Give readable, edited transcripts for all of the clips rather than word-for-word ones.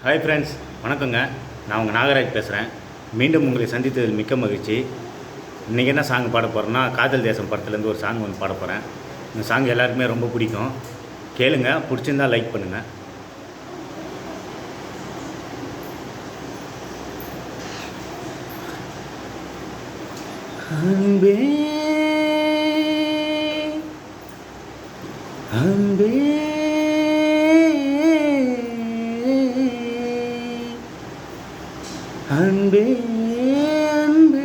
Hi friends, வணக்கங்க. நான் உங்கள் நாகராஜ் பேசுகிறேன். மீண்டும் உங்களை சந்தித்ததில் மிக்க மகிழ்ச்சி. இன்றைக்கி என்ன சாங் பாட போகிறேன்னா, காதல் தேசம் படத்துலேருந்து ஒரு சாங் ஒன்று பாட போகிறேன். இந்த சாங் எல்லாருக்குமே ரொம்ப பிடிக்கும். கேளுங்க, பிடிச்சிருந்தால் லைக் பண்ணுங்கள். அன்பே அன்பே அன்பே அன்பே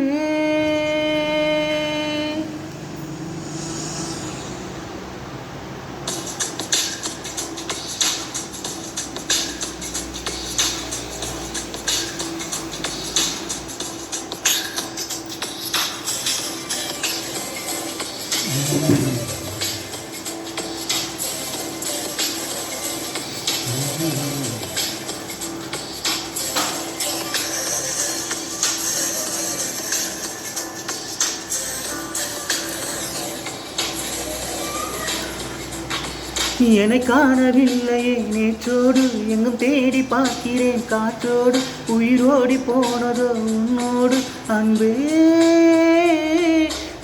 என்னை காணவில்லையே நேற்றோடு, எங்கும் தேடி பார்க்கிறேன் காற்றோடு, உயிரோடி போனதோ உன்னோடு. அன்பே,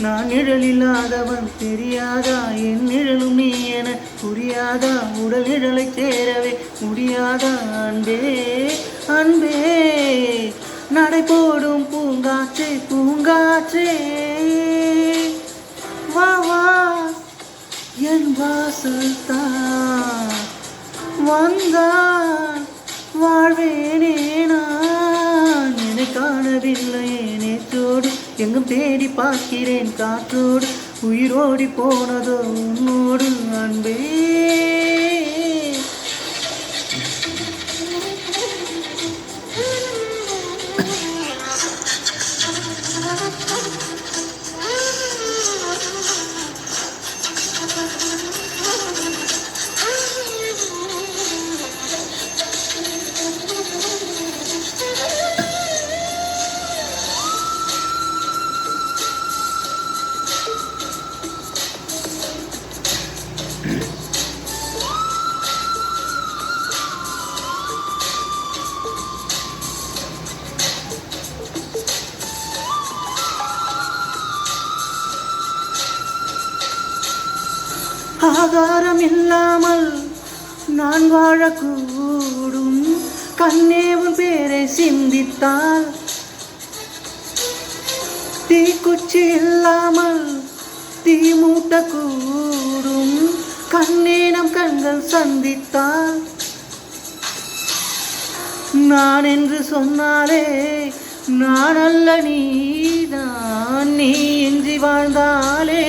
நான் நிழலில்லாதவன் தெரியாதா, என் நிழலும் நீ என புரியாதா, உடல் நிழலை சேரவே முடியாதா. அன்பே அன்பே, நடை போடும் பூங்காற்றே பூங்காற்றே, வா வா என் வாசல் தான் வந்தான் வாழ்வேனே நான். என்னை காணவில்லையே நேற்றோடு, எங்கும் தேடி பார்க்கிறேன் காற்றோடு, உயிரோடி போனதோ உன்னோடு. அன்பே ஆகாரம் இல்லாமல் நான் வாழக்கூடும், கண்ணேவும் பேரை சிந்தித்தால். தீக்குச்சி இல்லாமல் தீ மூட்டக்கூடும், கண்ணே நம் கண்கள் சந்தித்தால். நான் என்று சொன்னாலே நான் அல்ல நீதான், நீ இன்றி வாழ்ந்தாலே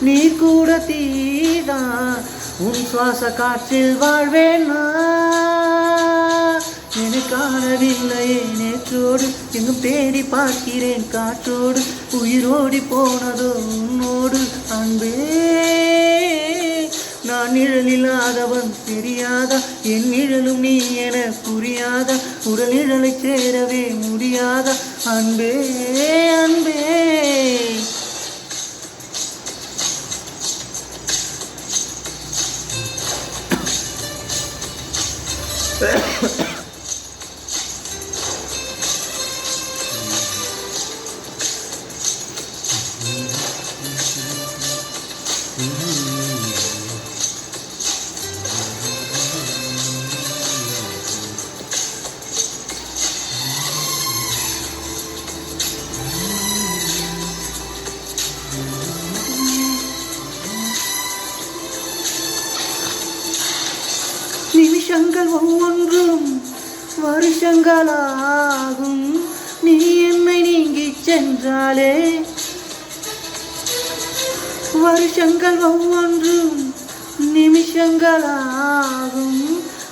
நீ கூட தீதான். உன் சுவாச காற்றில் வாழ்வேன் நான். என்னை காணவில்லையே நேற்றோடு, எங்கும் தேடி பார்க்கிறேன் காற்றோடு, உயிரோடி போனதோ உன்னோடு. அன்பே, நான் நிழலில்லாதவன் தெரியாதா, என் நிழலும் நீ என புரியாதா, உடல் நிழலை சேரவே முடியாதா. அன்பே அன்பே நிமிஷங்கள் ஒவ்வொன்றும் வருஷங்களாகும், நீ என்னை நீங்கி சென்றாலே. வருஷங்கள் ஒவ்வொன்றும் நிமிஷங்களாகும்,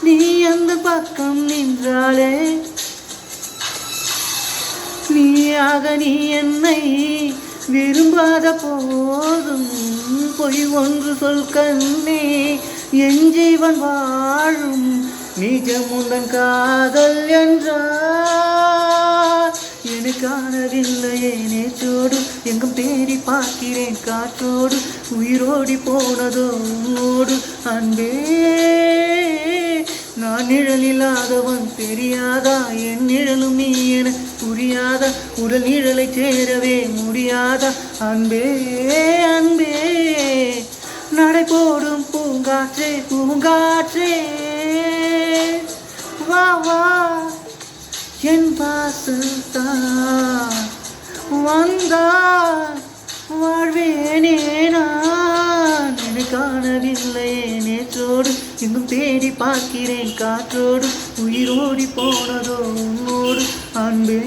நீ அந்த பக்கம் நின்றாலே. நீயாக நீ என்னை விரும்பாத போதும், பொய் ஒன்று சொல் கண்ணே, என் ஜீவன் வாழும் நிஜமுந்தன் காதல் என்றார். என்னை காணவில்லையே நேற்றோடு, எங்கும் தேடி பார்க்கிறேன் காற்றோடு, உயிரோடி போனதோ உன்னோடு. அன்பே நான் நிழலில்லாதவன் தெரியாதா, என் நிழலும் நீ என புரியாதா, உடல் நிழலை சேரவே முடியாதா, அன்பே அன்பே நடை போடும் பூங்காற்றே பூங்காற்றே வா வா என் வாசல் தான் வந்தால் வாழ்வேனே நான். என்னை காணவில்லையே நேற்றோடு, இன்னும் தேடி பார்க்கிறேன் காற்றோடு, உயிரோடி போனதோ உன்னோடு அன்பே.